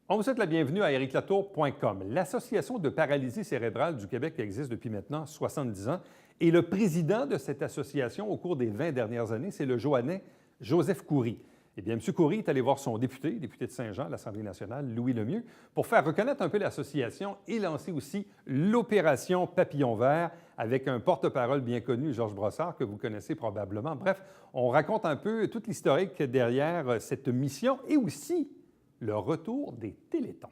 On vous souhaite la bienvenue à ericlatour.com. L'Association de paralysie cérébrale du Québec existe depuis maintenant 70 ans et le président de cette association au cours des 20 dernières années, c'est le Joannais Joseph Coury. Eh bien, M. Coury est allé voir son député de Saint-Jean à l'Assemblée nationale, Louis Lemieux, pour faire reconnaître un peu l'association et lancer aussi l'opération Papillon vert avec un porte-parole bien connu, Georges Brossard, que vous connaissez probablement. Bref, on raconte un peu toute l'historique derrière cette mission et aussi le retour des Télétons.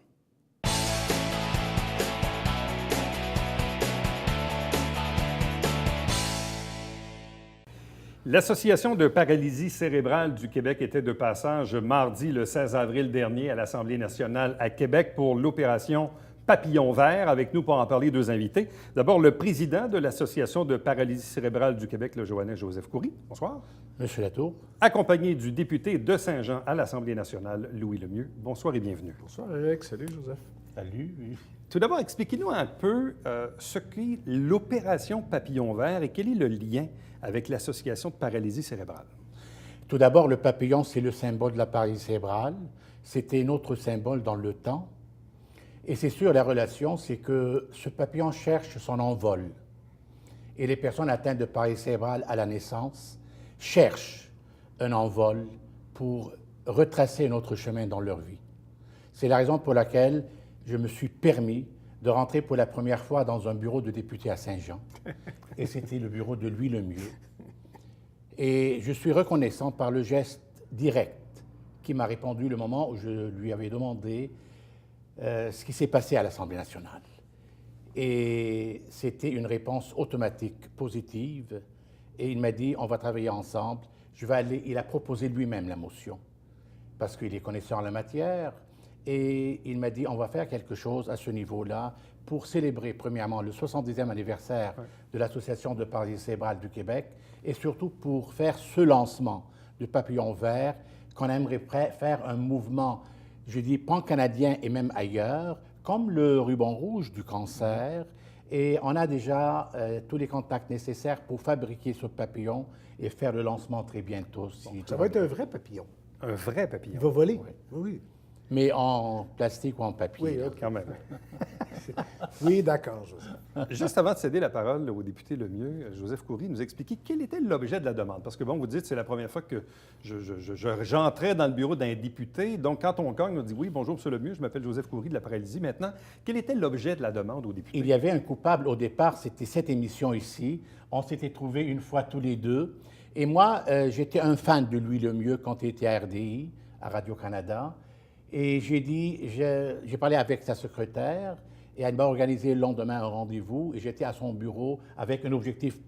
L'Association de paralysie cérébrale du Québec était de passage mardi le 16 avril dernier à l'Assemblée nationale à Québec pour l'opération Papillon vert. Avec nous pour en parler, deux invités. D'abord, le président de l'Association de paralysie cérébrale du Québec, le Joannais Joseph Coury. Bonsoir. Monsieur Latour. Accompagné du député de Saint-Jean à l'Assemblée nationale, Louis Lemieux. Bonsoir et bienvenue. Bonsoir, Eric. Salut, Joseph. Salut. Tout d'abord, expliquez-nous un peu ce qu'est l'opération Papillon vert et quel est le lien avec l'Association de paralysie cérébrale. Tout d'abord, le papillon, c'est le symbole de la paralysie cérébrale. C'était notre symbole dans le temps. Et c'est sûr, la relation, c'est que ce papillon cherche son envol. Et les personnes atteintes de paralysie cérébrale à la naissance cherchent un envol pour retracer un autre chemin dans leur vie. C'est la raison pour laquelle je me suis permis de rentrer pour la première fois dans un bureau de député à Saint-Jean. Et c'était le bureau de Louis Lemieux. Et je suis reconnaissant par le geste direct qui m'a répondu le moment où je lui avais demandé ce qui s'est passé à l'Assemblée nationale. Et c'était une réponse automatique, positive. Et il m'a dit, on va travailler ensemble. Il a proposé lui-même la motion, parce qu'il est connaissant en la matière. Et il m'a dit, on va faire quelque chose à ce niveau-là pour célébrer, premièrement, le 70e anniversaire de l'Association de paralysie cérébrale du Québec et surtout pour faire ce lancement de Papillon vert qu'on aimerait faire un mouvement, je dis, pan-canadien et même ailleurs, comme le ruban rouge du cancer. Et on a déjà tous les contacts nécessaires pour fabriquer ce papillon et faire le lancement très bientôt. Ça va être un vrai papillon. Un vrai papillon. Il va voler. Oui. Oui. Mais en plastique ou en papier. Oui, OK. Quand même. Oui, d'accord, Joseph. Juste avant de céder la parole au député Lemieux, Joseph Coury nous expliquer quel était l'objet de la demande. Parce que, bon, vous dites, c'est la première fois que j'entrais dans le bureau d'un député. Donc, quand on cogne, on dit, oui, bonjour, M. Lemieux, je m'appelle Joseph Coury de la paralysie. Maintenant, quel était l'objet de la demande au député? Il y avait un coupable au départ, c'était cette émission ici. On s'était trouvés une fois tous les deux. Et moi, j'étais un fan de Louis Lemieux quand il était à RDI, à Radio-Canada. Et j'ai parlé avec sa secrétaire et elle m'a organisé le lendemain un rendez-vous et j'étais à son bureau avec un objectif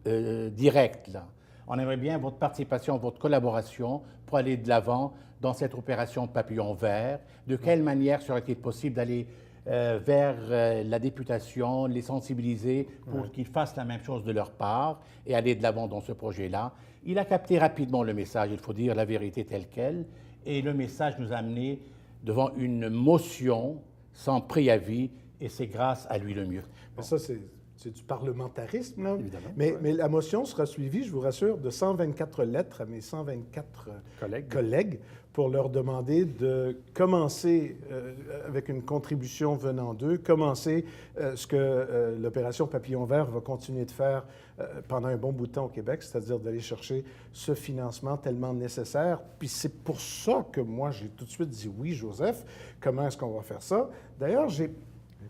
direct. Là. On aimerait bien votre participation, votre collaboration pour aller de l'avant dans cette opération Papillon vert. De quelle manière serait-il possible d'aller vers la députation, les sensibiliser pour qu'ils fassent la même chose de leur part et aller de l'avant dans ce projet-là. Il a capté rapidement le message, il faut dire la vérité telle qu'elle, et le message nous a amenés devant une motion sans préavis, et c'est grâce à Louis Lemieux. Mais ça, c'est du parlementarisme, là. Évidemment. Mais la motion sera suivie, je vous rassure, de 124 lettres à mes 124 collègues pour leur demander de commencer, avec une contribution venant d'eux, commencer ce que l'opération Papillon vert va continuer de faire pendant un bon bout de temps au Québec, c'est-à-dire d'aller chercher ce financement tellement nécessaire. Puis c'est pour ça que moi, j'ai tout de suite dit oui, Joseph, comment est-ce qu'on va faire ça? D'ailleurs, j'ai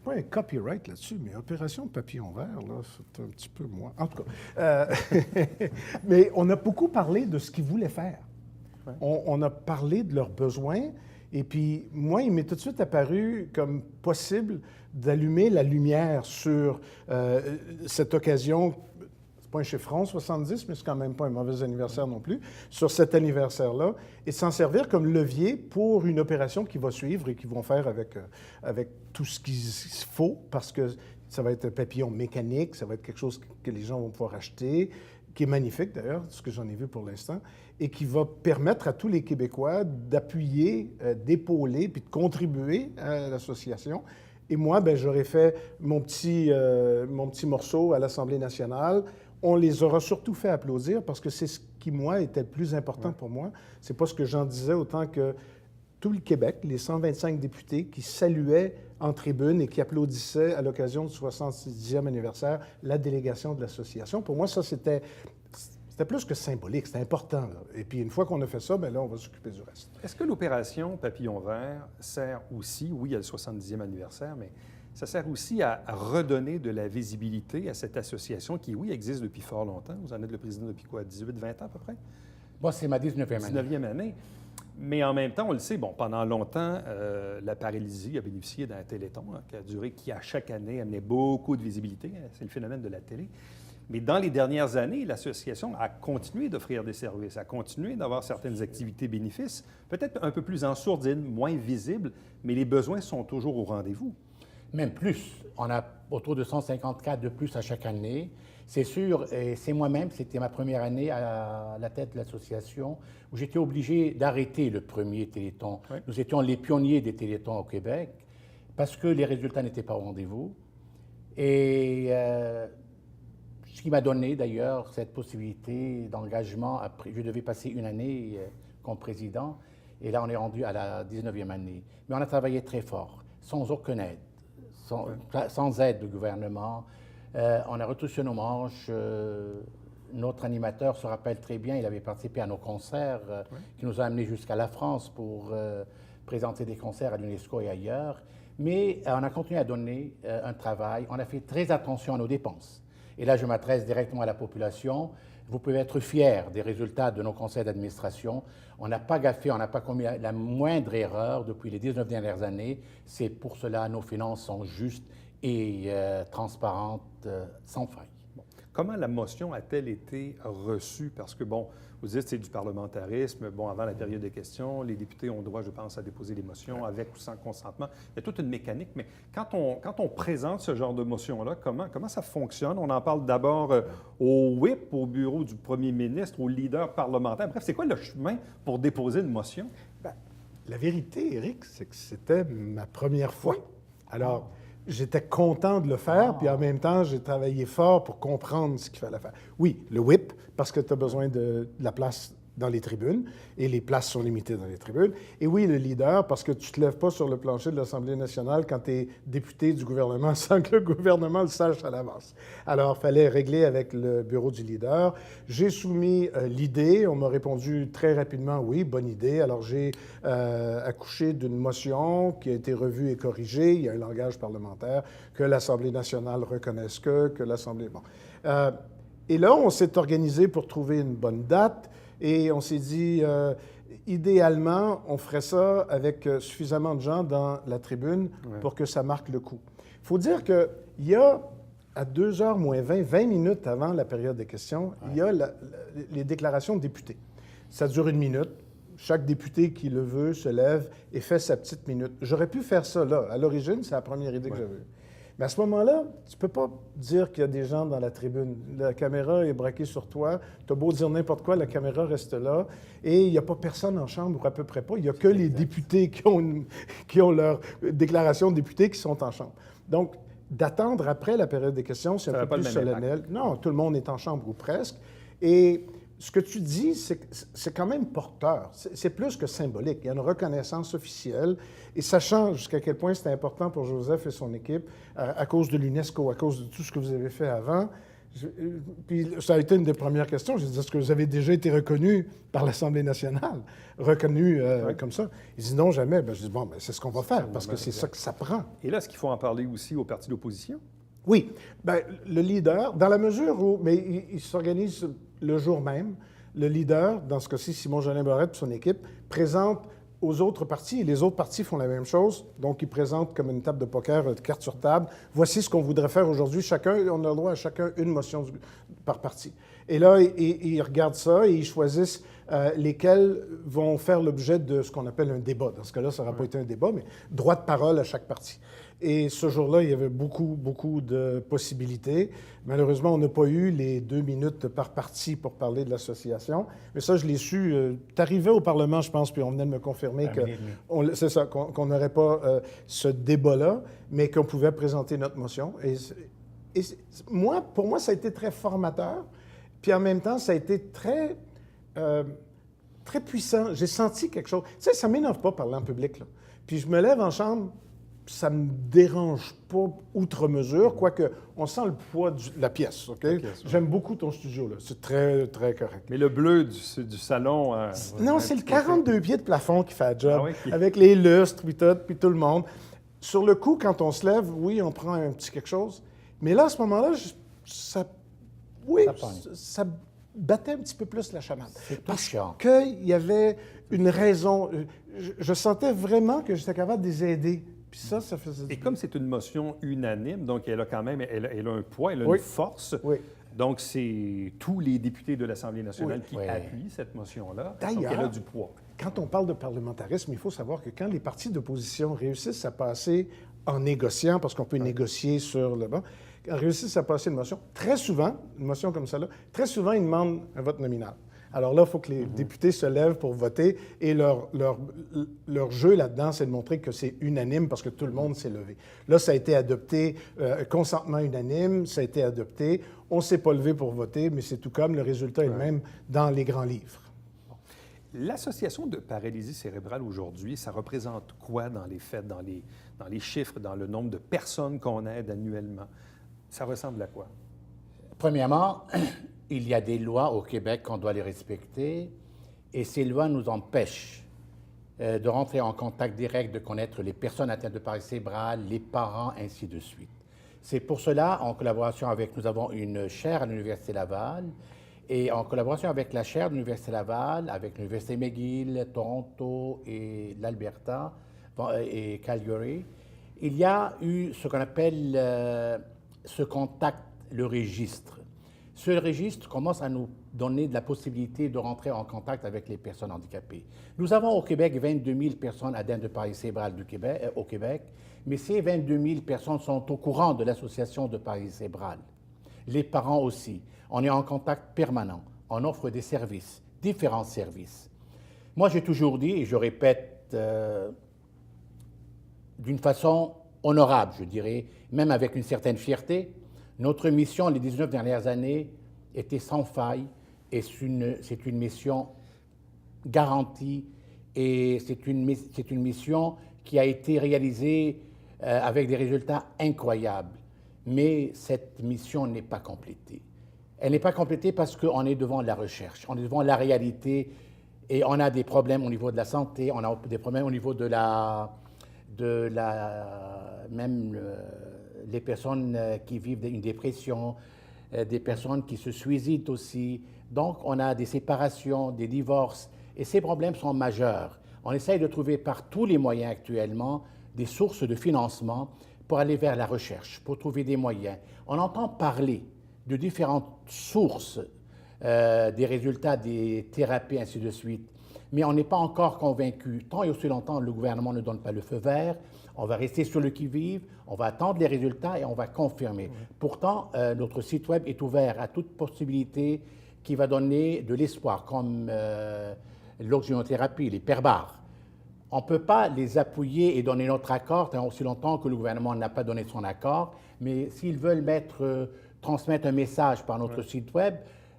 pas un copyright là-dessus, mais Opération Papillon vert, là, c'est un petit peu moi. En tout cas, mais on a beaucoup parlé de ce qu'ils voulaient faire. Ouais. On a parlé de leurs besoins, et puis moi, il m'est tout de suite apparu comme possible d'allumer la lumière sur cette occasion. C'est pas un chiffron, 70, mais c'est quand même pas un mauvais anniversaire non plus, sur cet anniversaire-là, et s'en servir comme levier pour une opération qui va suivre et qu'ils vont faire avec tout ce qu'il faut, parce que ça va être un papillon mécanique, ça va être quelque chose que les gens vont pouvoir acheter, qui est magnifique d'ailleurs, ce que j'en ai vu pour l'instant, et qui va permettre à tous les Québécois d'appuyer, d'épauler, puis de contribuer à l'association. Et moi, ben, j'aurais fait mon petit morceau à l'Assemblée nationale. On les aura surtout fait applaudir parce que c'est ce qui, moi, était le plus important pour moi. C'est pas ce que j'en disais autant que tout le Québec, les 125 députés qui saluaient en tribune et qui applaudissaient à l'occasion du 70e anniversaire la délégation de l'association. Pour moi, ça, c'était plus que symbolique, c'était important, là. Et puis, une fois qu'on a fait ça, bien là, on va s'occuper du reste. Est-ce que l'opération Papillon Vert sert aussi, oui, il y a le 70e anniversaire, mais ça sert aussi à redonner de la visibilité à cette association qui, oui, existe depuis fort longtemps. Vous en êtes le président depuis quoi, 18-20 ans à peu près? Moi, c'est ma 19e année. 19e année. Mais en même temps, on le sait, bon, pendant longtemps, la paralysie a bénéficié d'un téléthon qui a duré, qui à chaque année amenait beaucoup de visibilité. C'est le phénomène de la télé. Mais dans les dernières années, l'association a continué d'offrir des services, a continué d'avoir certaines activités bénéfices, peut-être un peu plus en sourdine, moins visibles, mais les besoins sont toujours au rendez-vous. Même plus. On a autour de 150 cas de plus à chaque année. C'est sûr, et c'est moi-même, c'était ma première année à la tête de l'association, où j'étais obligé d'arrêter le premier téléthon. Oui. Nous étions les pionniers des téléthons au Québec, parce que les résultats n'étaient pas au rendez-vous. Et ce qui m'a donné d'ailleurs cette possibilité d'engagement, je devais passer une année comme président, et là on est rendu à la 19e année. Mais on a travaillé très fort, sans aucune aide. Sans aide du gouvernement. On a retouché nos manches. Notre animateur se rappelle très bien, il avait participé à nos concerts qui nous ont amenés jusqu'à la France pour présenter des concerts à l'UNESCO et ailleurs. Mais on a continué à donner un travail. On a fait très attention à nos dépenses. Et là, je m'adresse directement à la population. Vous pouvez être fiers des résultats de nos conseils d'administration. On n'a pas gaffé, on n'a pas commis la moindre erreur depuis les 19 dernières années. C'est pour cela nos finances sont justes et transparentes, sans faille. Bon. Comment la motion a-t-elle été reçue? Parce que, bon, vous dites que c'est du parlementarisme. Bon, avant la période des questions, les députés ont droit, je pense, à déposer des motions avec ou sans consentement. Il y a toute une mécanique, mais quand on présente ce genre de motion-là, comment ça fonctionne? On en parle d'abord au whip, au bureau du premier ministre, au leader parlementaire. Bref, c'est quoi le chemin pour déposer une motion? Bien, la vérité, Éric, c'est que c'était ma première fois. Alors, j'étais content de le faire, puis en même temps, j'ai travaillé fort pour comprendre ce qu'il fallait faire. Oui, le whip, parce que tu as besoin de la place dans les tribunes, et les places sont limitées dans les tribunes. Et oui, le leader, parce que tu ne te lèves pas sur le plancher de l'Assemblée nationale quand tu es député du gouvernement sans que le gouvernement le sache à l'avance. Alors, il fallait régler avec le bureau du leader. J'ai soumis l'idée. On m'a répondu très rapidement, oui, bonne idée. Alors, j'ai accouché d'une motion qui a été revue et corrigée. Il y a un langage parlementaire, que l'Assemblée nationale reconnaisse que l'Assemblée... Bon. Et là, on s'est organisé pour trouver une bonne date. Et on s'est dit, idéalement, on ferait ça avec suffisamment de gens dans la tribune pour que ça marque le coup. Il faut dire qu'il y a, à 2h moins 20 minutes avant la période des questions, il y a les déclarations de députés. Ça dure 1 minute. Chaque député qui le veut se lève et fait sa petite minute. J'aurais pu faire ça là. À l'origine, c'est la première idée que j'avais eue. Mais à ce moment-là, tu ne peux pas dire qu'il y a des gens dans la tribune. La caméra est braquée sur toi. Tu as beau dire n'importe quoi, la caméra reste là. Et il n'y a pas personne en chambre, ou à peu près pas. Il n'y a que les députés qui ont leur déclaration de députés qui sont en chambre. Donc, d'attendre après la période des questions, c'est un peu plus solennel. Non, tout le monde est en chambre, ou presque. Et ce que tu dis, c'est quand même porteur. C'est plus que symbolique. Il y a une reconnaissance officielle. Et sachant jusqu'à quel point c'était important pour Joseph et son équipe, à cause de l'UNESCO, à cause de tout ce que vous avez fait avant, puis ça a été une des premières questions. J'ai dit, est-ce que vous avez déjà été reconnu par l'Assemblée nationale? Reconnu comme ça? Ils disent non, jamais. Ben, je dis, bon, ben, c'est ce qu'on va faire, parce que c'est ça que ça prend. Et là, est-ce qu'il faut en parler aussi aux partis d'opposition? Oui. Bien, le leader, dans la mesure où... Mais il s'organise le jour même. Le leader, dans ce cas-ci, Simon-Jolin Barrette et son équipe, présente aux autres partis, et les autres partis font la même chose. Donc, ils présentent comme une table de poker, carte sur table. Voici ce qu'on voudrait faire aujourd'hui. On a le droit à chacun une motion par parti. Et là, ils regardent ça et ils choisissent lesquels vont faire l'objet de ce qu'on appelle un débat. Dans ce cas-là, ça n'aura pas été un débat, mais droit de parole à chaque parti. Et ce jour-là, il y avait beaucoup de possibilités. Malheureusement, on n'a pas eu les 2 minutes par parti pour parler de l'association. Mais ça, je l'ai su. Tu arrivais au Parlement, je pense, puis on venait de me confirmer c'est ça, qu'on n'aurait pas ce débat-là, mais qu'on pouvait présenter notre motion. Et pour moi, ça a été très formateur. Puis en même temps, ça a été très très puissant. J'ai senti quelque chose. Tu sais, ça ne m'énerve pas parler en public, là. Puis je me lève en chambre, ça ne me dérange pas outre mesure, quoique on sent le poids de la pièce, OK? J'aime beaucoup ton studio, là. C'est très, très correct. Mais le bleu du salon... non, c'est le 42 pieds de plafond qui fait le job, Ah oui? avec les lustres, puis tout le monde. Sur le coup, quand on se lève, oui, on prend un petit quelque chose. Mais là, à ce moment-là, ça battait un petit peu plus la chamade. Parce qu'il y avait une raison. Je sentais vraiment que j'étais capable de les aider. Puis ça faisait du Et bien. comme c'est une motion unanime, donc elle a quand même elle a un poids, elle a Oui. une force. Oui. Donc, c'est tous les députés de l'Assemblée nationale qui Oui. appuient cette motion-là. Donc, D'ailleurs, elle a du poids. Quand on parle de parlementarisme, il faut savoir que quand les partis d'opposition réussissent à passer en négociant, parce qu'on peut négocier sur le banc, réussissent à passer une motion, très souvent, une motion comme celle-là, très souvent, ils demandent un vote nominal. Alors là, il faut que les députés se lèvent pour voter et leur jeu là-dedans, c'est de montrer que c'est unanime parce que tout le monde s'est levé. Là, ça a été adopté, consentement unanime, ça a été adopté. On ne s'est pas levé pour voter, mais c'est tout comme le résultat est le même dans les grands livres. L'association de paralysie cérébrale aujourd'hui, ça représente quoi dans les faits, dans les chiffres, dans le nombre de personnes qu'on aide annuellement? Ça ressemble à quoi? Premièrement, il y a des lois au Québec qu'on doit les respecter et ces lois nous empêchent de rentrer en contact direct, de connaître les personnes atteintes de paralysie cérébrale, les parents, ainsi de suite. C'est pour cela, en collaboration avec, nous avons une chaire à l'Université Laval et en collaboration avec la chaire de l'Université Laval, avec l'Université McGill, Toronto et l'Alberta et Calgary, il y a eu ce qu'on appelle ce contact, le registre. Ce registre commence à nous donner de la possibilité de rentrer en contact avec les personnes handicapées. Nous avons au Québec 22 000 personnes atteintes de paralysie cérébrale au Québec, mais ces 22 000 personnes sont au courant de l'association de paralysie cérébrale. Les parents aussi. On est en contact permanent. On offre des services, différents services. Moi, j'ai toujours dit, et je répète d'une façon honorable, je dirais, même avec une certaine fierté, notre mission les 19 dernières années était sans faille et c'est une mission garantie et c'est une mission qui a été réalisée avec des résultats incroyables. Mais cette mission n'est pas complétée. Elle n'est pas complétée parce qu'on est devant la recherche, on est devant la réalité et on a des problèmes au niveau de la santé, on a des problèmes au niveau même les personnes qui vivent une dépression, des personnes qui se suicident aussi. Donc, on a des séparations, des divorces, et ces problèmes sont majeurs. On essaye de trouver par tous les moyens actuellement des sources de financement pour aller vers la recherche, pour trouver des moyens. On entend parler de différentes sources, des résultats des thérapies, ainsi de suite, mais on n'est pas encore convaincu. Tant et aussi longtemps le gouvernement ne donne pas le feu vert, on va rester sur le qui-vive, on va attendre les résultats et on va confirmer. Pourtant, notre site Web est ouvert à toute possibilité qui va donner de l'espoir, comme l'oxygénothérapie, les perbares. On ne peut pas les appuyer et donner notre accord tant aussi longtemps que le gouvernement n'a pas donné son accord, mais s'ils veulent transmettre un message par notre site Web,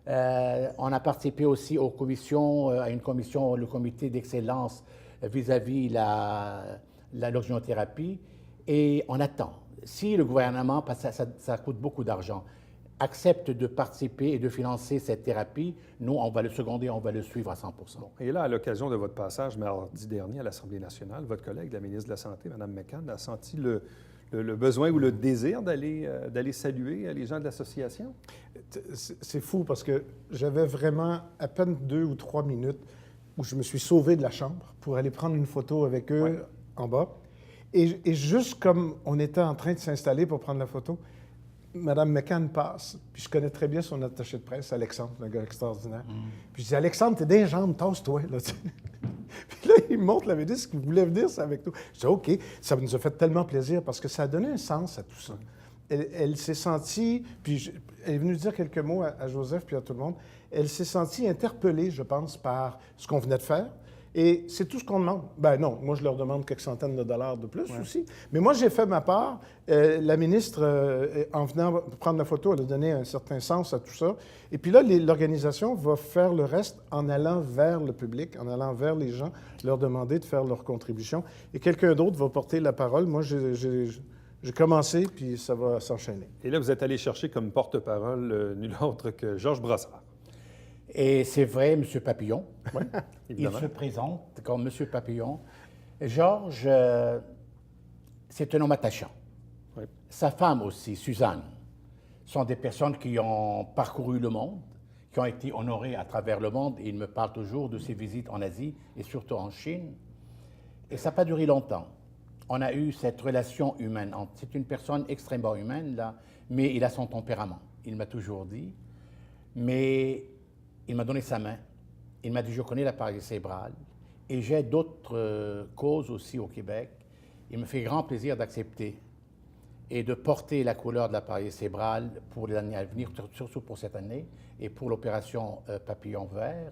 on a participé aussi aux commissions, à une commission, le comité d'excellence vis-à-vis l'oxygénothérapie, et on attend. Si le gouvernement, parce que ça coûte beaucoup d'argent, accepte de participer et de financer cette thérapie, nous, on va le seconder, on va le suivre à 100 %. Et là, à l'occasion de votre passage mardi dernier à l'Assemblée nationale, votre collègue, la ministre de la Santé, Mme McCann, a senti le besoin ou le désir d'aller saluer les gens de l'association? C'est fou parce que j'avais vraiment à peine 2 ou 3 minutes où je me suis sauvé de la chambre pour aller prendre une photo avec eux en bas. Et juste comme on était en train de s'installer pour prendre la photo, Mme McCann passe, puis je connais très bien son attaché de presse, Alexandre, un gars extraordinaire. Puis je dis, Alexandre, t'es dans les jambes, tasse-toi. Là. Puis là, il me montre la vidéo, ce qu'il voulait venir, c'est avec nous. Je dis, OK, ça nous a fait tellement plaisir parce que ça a donné un sens à tout ça. Elle s'est sentie, puis elle est venue dire quelques mots à Joseph puis à tout le monde, elle s'est sentie interpellée, je pense, par ce qu'on venait de faire. Et c'est tout ce qu'on demande. Ben non, moi, je leur demande quelques centaines de dollars de plus aussi. Mais moi, j'ai fait ma part. La ministre, en venant prendre la photo, elle a donné un certain sens à tout ça. Et puis là, l'organisation va faire le reste en allant vers le public, en allant vers les gens, leur demander de faire leur contribution. Et quelqu'un d'autre va porter la parole. Moi, j'ai commencé, puis ça va s'enchaîner. Et là, vous êtes allé chercher comme porte-parole nul autre que Georges Brassard. Et c'est vrai, M. Papillon. Oui, Il évidemment. se présente comme M. Papillon. Georges, c'est un homme attachant. Oui. Sa femme aussi, Suzanne, sont des personnes qui ont parcouru le monde, qui ont été honorées à travers le monde. Et il me parle toujours de ses visites en Asie et surtout en Chine. Et ça n'a pas duré longtemps. On a eu cette relation humaine. C'est une personne extrêmement humaine, là, mais il a son tempérament. Il m'a toujours dit. Mais il m'a donné sa main. Il m'a dit, je connais la paralysie cérébrale et j'ai d'autres causes aussi au Québec. Il me fait grand plaisir d'accepter et de porter la couleur de la paralysie cérébrale pour les années à venir, surtout pour cette année, et pour l'opération Papillon Vert.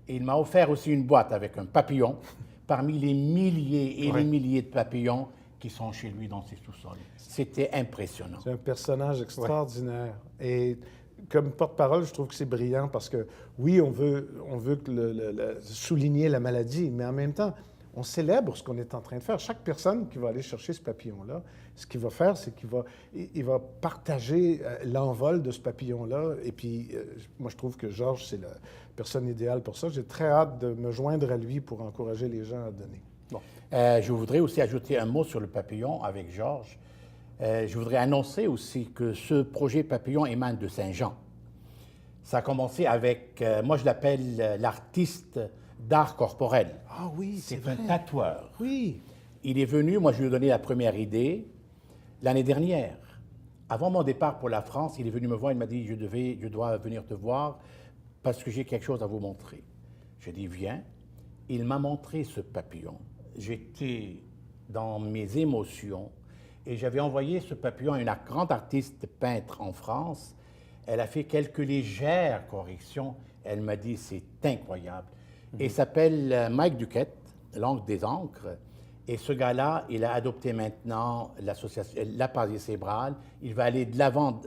Et il m'a offert aussi une boîte avec un papillon parmi les milliers et les milliers de papillons qui sont chez lui dans ses sous-sols. C'était impressionnant. C'est un personnage extraordinaire. Et comme porte-parole, je trouve que c'est brillant parce que, oui, on veut souligner la maladie, mais en même temps, on célèbre ce qu'on est en train de faire. Chaque personne qui va aller chercher ce papillon-là, ce qu'il va faire, c'est qu'il va partager l'envol de ce papillon-là. Et puis, moi, je trouve que Georges, c'est la personne idéale pour ça. J'ai très hâte de me joindre à lui pour encourager les gens à donner. Bon. Je voudrais aussi ajouter un mot sur le papillon avec Georges. Je voudrais annoncer aussi que ce projet Papillon émane de Saint-Jean. Ça a commencé avec, moi je l'appelle l'artiste d'art corporel. Ah oui, c'est un tatoueur. Oui. Il est venu, moi je lui ai donné la première idée l'année dernière. Avant mon départ pour la France, il est venu me voir, il m'a dit, je dois venir te voir parce que j'ai quelque chose à vous montrer. J'ai dit, viens. Il m'a montré ce papillon. J'étais dans mes émotions. Et j'avais envoyé ce papillon à une grande artiste peintre en France. Elle a fait quelques légères corrections. Elle m'a dit, c'est incroyable. Et il s'appelle Mike Duquette, l'oncle des encres. Et ce gars-là, il a adopté maintenant la paralysie cérébrale. Il va aller de l'avant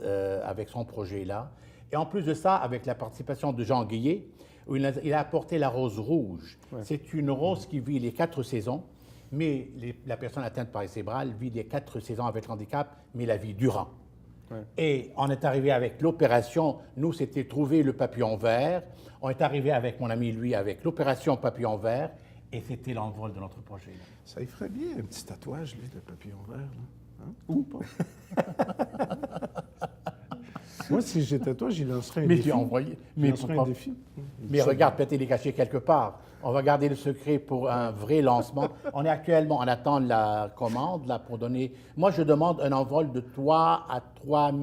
avec son projet-là. Et en plus de ça, avec la participation de Jean Guillet, où il a apporté la rose rouge. Ouais. C'est une rose qui vit les 4 saisons. Mais la personne atteinte par les cérébrales vit les 4 saisons avec handicap, mais la vie durant. Ouais. Et on est arrivé avec l'opération, nous, c'était trouver le papillon vert. On est arrivé avec mon ami, lui, avec l'opération papillon vert, et c'était l'envol de notre projet. Ça y ferait bien un petit tatouage, lui, le papillon vert. Là. Hein? Ou pas? Moi, si j'étais toi, j'y lancerais un défi. Un défi. Mais regarde, peut-être il est caché quelque part. On va garder le secret pour un vrai lancement. On est actuellement en attente de la commande là, pour donner... Moi, je demande un envol de 3 à 3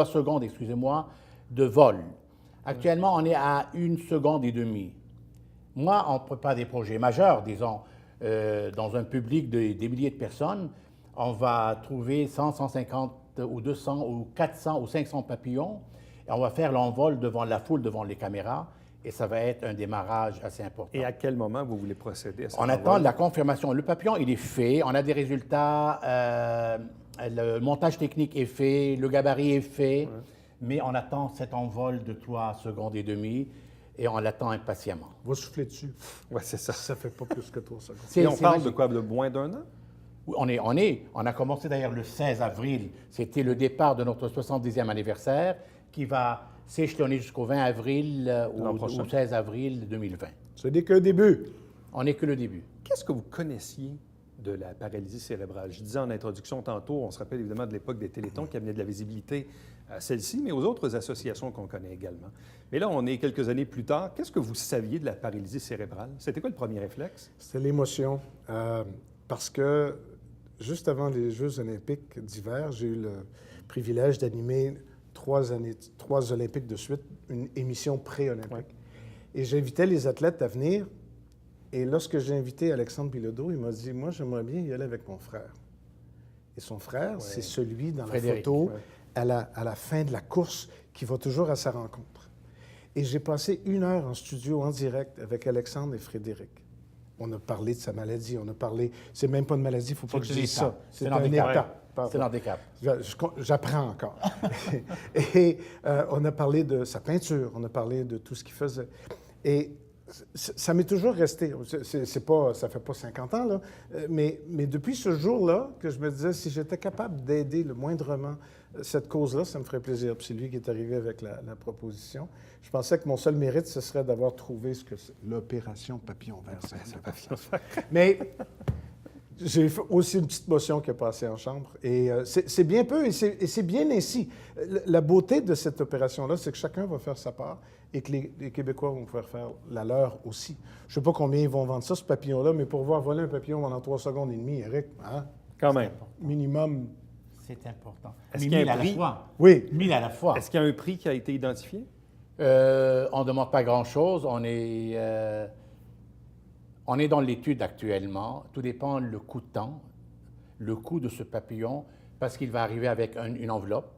secondes, excusez-moi, de vol. Actuellement, on est à 1 seconde et demie. Moi, on prépare des projets majeurs, disons, dans un public des milliers de personnes. On va trouver 100, 150 ou 200 ou 400 ou 500 papillons. Et on va faire l'envol devant la foule, devant les caméras. Et ça va être un démarrage assez important. Et à quel moment vous voulez procéder à ça? On attend la confirmation. Le papillon, il est fait. On a des résultats. Le montage technique est fait. Le gabarit est fait. Ouais. Mais on attend cet envol de 3 secondes et demie. Et on l'attend impatiemment. On va souffler dessus. Oui, c'est ça. Ça ne fait pas plus que 3 secondes. Et on parle de quoi? De moins d'1 an? Oui, on a commencé d'ailleurs le 16 avril. C'était le départ de notre 70e anniversaire qui va s'échelonner jusqu'au 20 avril ou 16 avril 2020. Ce n'est qu'un début. On n'est que le début. Qu'est-ce que vous connaissiez de la paralysie cérébrale? Je disais en introduction tantôt, on se rappelle évidemment de l'époque des Télétons qui amenaient de la visibilité à celle-ci, mais aux autres associations qu'on connaît également. Mais là, on est quelques années plus tard. Qu'est-ce que vous saviez de la paralysie cérébrale? C'était quoi le premier réflexe? C'était l'émotion. Parce que juste avant les Jeux olympiques d'hiver, j'ai eu le privilège d'animer 3 Olympiques de suite, une émission pré-olympique. Ouais. Et j'invitais les athlètes à venir. Et lorsque j'ai invité Alexandre Bilodeau, il m'a dit, moi, j'aimerais bien y aller avec mon frère. Et son frère, ouais, c'est celui dans Frédéric, la photo, ouais, à la fin de la course, qui va toujours à sa rencontre. Et j'ai passé 1 heure en studio en direct avec Alexandre et Frédéric. On a parlé de sa maladie, on a parlé... C'est même pas une maladie, il ne faut pas que je dise ça. C'est un état. C'est Pardon. l'handicap. J'apprends encore. Et on a parlé de sa peinture, on a parlé de tout ce qu'il faisait. Et ça m'est toujours resté. C'est pas, ça fait pas 50 ans, là, mais depuis ce jour-là, que je me disais, si j'étais capable d'aider le moindrement cette cause-là, ça me ferait plaisir. Puis c'est lui qui est arrivé avec la proposition. Je pensais que mon seul mérite, ce serait d'avoir trouvé ce que c'est l'opération papillon vert. Mais j'ai aussi une petite motion qui est passée en chambre. Et c'est bien peu, et c'est bien ainsi. La beauté de cette opération-là, c'est que chacun va faire sa part et que les Québécois vont pouvoir faire la leur aussi. Je ne sais pas combien ils vont vendre ça, ce papillon-là, mais pour voir voler un papillon pendant 3 secondes et demie, Eric, hein? Quand même. Minimum. C'est important. Est-ce qu'il y a un prix? Oui. 1000 à la fois. Est-ce qu'il y a un prix qui a été identifié? On ne demande pas grand-chose. On est dans l'étude actuellement. Tout dépend le coût de temps, le coût de ce papillon, parce qu'il va arriver avec une enveloppe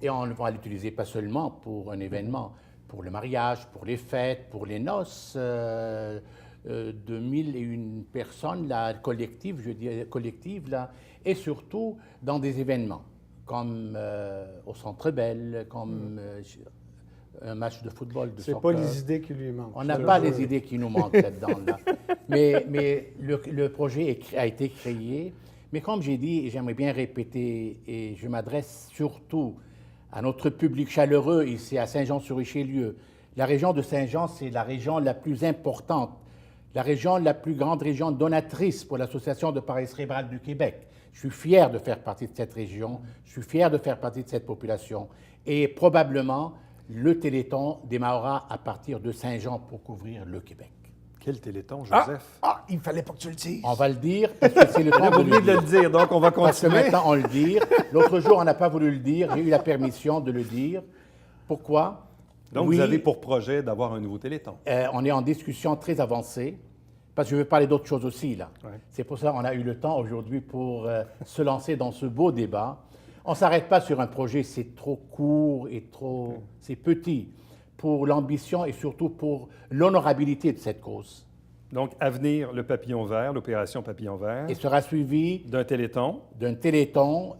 et on va l'utiliser pas seulement pour un événement, pour le mariage, pour les fêtes, pour les noces de 1001 personnes, là, collectives, je dis collectives, là, et surtout dans des événements, comme au Centre Bell, comme un match de football, de soccer. C'est pas les idées qui lui manquent. On n'a pas les idées qui nous manquent là-dedans. Là. Mais le projet a été créé. Mais comme j'ai dit, et j'aimerais bien répéter, et je m'adresse surtout à notre public chaleureux ici à Saint-Jean-sur-Richelieu. La région de Saint-Jean, c'est la région la plus importante, la plus grande région donatrice pour l'Association de paralysie cérébrale du Québec. Je suis fier de faire partie de cette région, je suis fier de faire partie de cette population. Et probablement, le Téléthon démarrera à partir de Saint-Jean pour couvrir le Québec. Quel Téléthon, Joseph? Il ne fallait pas que tu le dises. On va le dire parce que c'est le temps On a oublié de le dire, donc on va parce que continuer. maintenant, on le dit. L'autre jour, on n'a pas voulu le dire. J'ai eu la permission de le dire. Pourquoi? Donc, Oui, vous avez pour projet d'avoir un nouveau Téléthon. on est en discussion très avancée, parce que je veux parler d'autres choses aussi, là. Ouais. C'est pour ça qu'on a eu le temps aujourd'hui pour se lancer dans ce beau débat. On ne s'arrête pas sur un projet, c'est trop court et c'est petit pour l'ambition et surtout pour l'honorabilité de cette cause. Donc, à venir, le Papillon vert, l'opération Papillon vert, Et sera suivi d'un Téléthon. d'un téléthon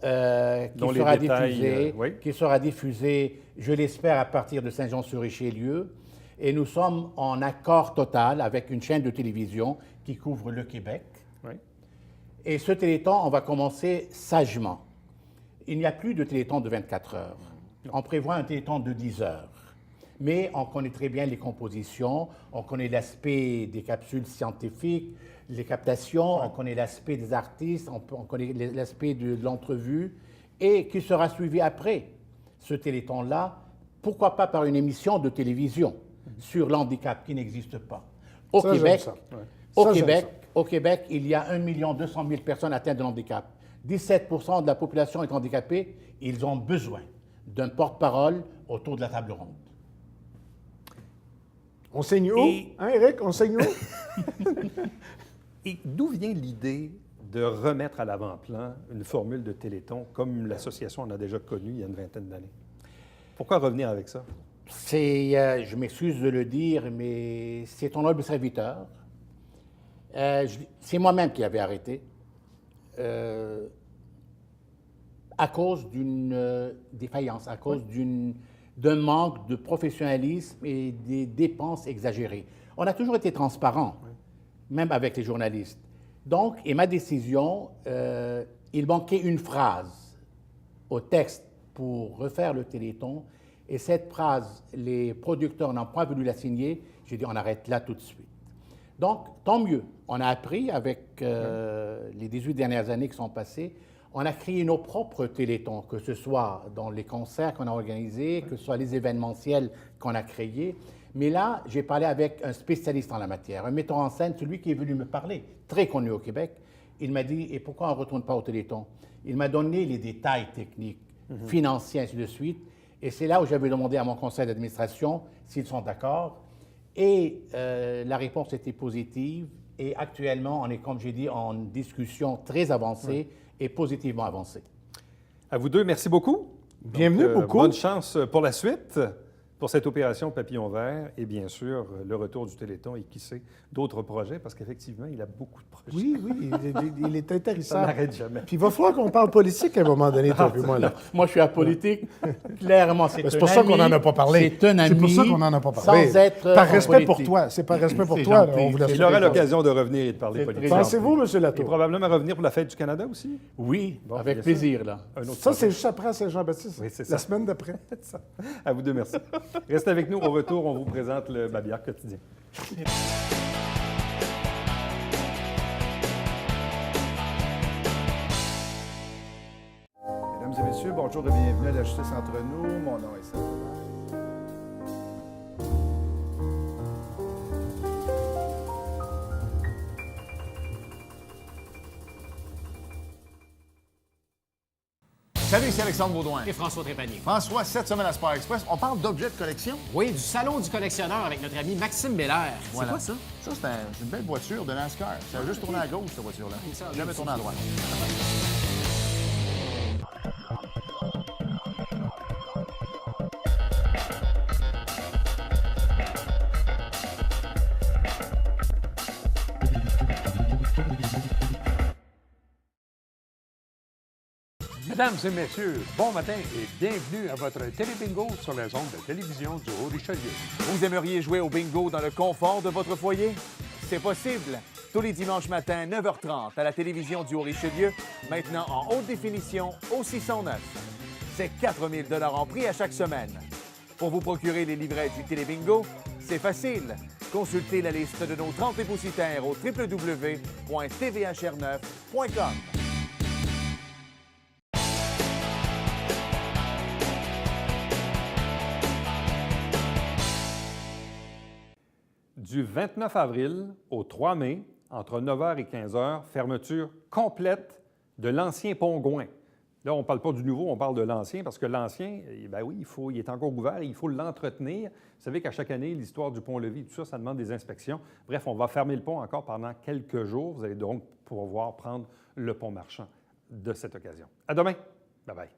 Dont les détails, oui. qui sera diffusé, je l'espère, à partir de Saint-Jean-sur-Richelieu. Et nous sommes en accord total avec une chaîne de télévision qui couvre le Québec. Oui. Et ce téléthon, on va commencer sagement. Il n'y a plus de téléthon de 24 heures. On prévoit un téléthon de 10 heures. Mais on connaît très bien les compositions, on connaît l'aspect des capsules scientifiques, les captations, on connaît l'aspect des artistes, on connaît l'aspect de l'entrevue, et qui sera suivi après ce téléthon-là, pourquoi pas par une émission de télévision sur l'handicap qui n'existe pas. Au Ça, j'aime Québec, ça. Ouais. au Ça, j'aime Québec, ça. au Québec, il y a 1 200 000 personnes atteintes de handicap. 17% de la population est handicapée. Ils ont besoin d'un porte-parole autour de la table ronde. On signe où? Et- Hein, Eric? On signe où? Et d'où vient l'idée de remettre à l'avant-plan une formule de Téléthon comme l'association en a déjà connue il y a une vingtaine d'années? Pourquoi revenir avec ça? Je m'excuse de le dire, mais c'est ton noble serviteur. C'est moi-même qui l'avais arrêté à cause d'une défaillance, à cause d'un manque de professionnalisme et des dépenses exagérées. On a toujours été transparent, même avec les journalistes. Donc, et ma décision, il manquait une phrase au texte pour refaire le Téléthon. Et cette phrase, les producteurs n'ont pas voulu la signer. J'ai dit, on arrête là tout de suite. Donc, tant mieux. On a appris avec les 18 dernières années qui sont passées, on a créé nos propres télétons, que ce soit dans les concerts qu'on a organisés, que ce soit les événementiels qu'on a créés. Mais là, j'ai parlé avec un spécialiste en la matière, un metteur en scène, celui qui est venu me parler, très connu au Québec. Il m'a dit, et pourquoi on ne retourne pas au téléthon? Il m'a donné les détails techniques, financiers, ainsi de suite. Et c'est là où j'avais demandé à mon conseil d'administration s'ils sont d'accord. Et la réponse était positive. Et actuellement, on est, comme j'ai dit, en discussion très avancée et positivement avancée. À vous deux, merci beaucoup. Bienvenue, Donc, beaucoup. Bonne chance pour la suite. pour cette opération Papillon Vert et bien sûr le retour du Téléthon et qui sait, d'autres projets parce qu'effectivement, il a beaucoup de projets. Oui, il est intéressant. Ça n'arrête jamais. Puis il va falloir qu'on parle politique à un moment donné, toi et moi. Là. Moi, je suis apolitique. Clairement, c'est un ami. C'est pour ça qu'on n'en a pas parlé. C'est un ami. C'est pour ça qu'on n'en a pas parlé. Sans être par respect pour politique. toi. C'est par respect pour C'est toi. gentil. On vous laisse Il aura faire. l'occasion de revenir et de parler C'est politique. très Pensez-vous, M. Et Latour? probablement revenir pour la fête du Canada aussi. Oui, Bon, avec bien plaisir, là. Un autre Ça, projet. c'est juste après Saint-Jean-Baptiste. Oui, c'est La ça. semaine d'après. Ça. À vous deux, merci. Restez avec nous. Au retour, on vous présente le Babillard quotidien. Mesdames et messieurs, bonjour et bienvenue à la Justice entre nous. Mon nom est Serge. Salut, c'est Alexandre Baudouin. Et François Trépanier. François, cette semaine à Sport Express, on parle d'objets de collection. Oui, du Salon du collectionneur avec notre ami Maxime Belair. Voilà. C'est quoi ça? Ça, c'est une belle voiture de NASCAR. Ça a juste tourné à gauche, cette voiture-là. Ça, Jamais oui, tourné à droite. Mesdames et messieurs, bon matin et bienvenue à votre télébingo sur les ondes de télévision du Haut-Richelieu. Vous aimeriez jouer au bingo dans le confort de votre foyer? C'est possible. Tous les dimanches matins, 9h30, à la télévision du Haut-Richelieu, maintenant en haute définition au 609. C'est 4 000 en prix à chaque semaine. Pour vous procurer les livrets du Télébingo, c'est facile. Consultez la liste de nos 30 dépositaires au www.tvhr9.com. Du 29 avril au 3 mai, entre 9h et 15h, fermeture complète de l'ancien pont Gouin. Là, on ne parle pas du nouveau, on parle de l'ancien, parce que l'ancien, ben oui, il est encore ouvert et il faut l'entretenir. Vous savez qu'à chaque année, l'histoire du pont-levis, tout ça, ça demande des inspections. Bref, on va fermer le pont encore pendant quelques jours. Vous allez donc pouvoir prendre le pont marchand de cette occasion. À demain. Bye-bye.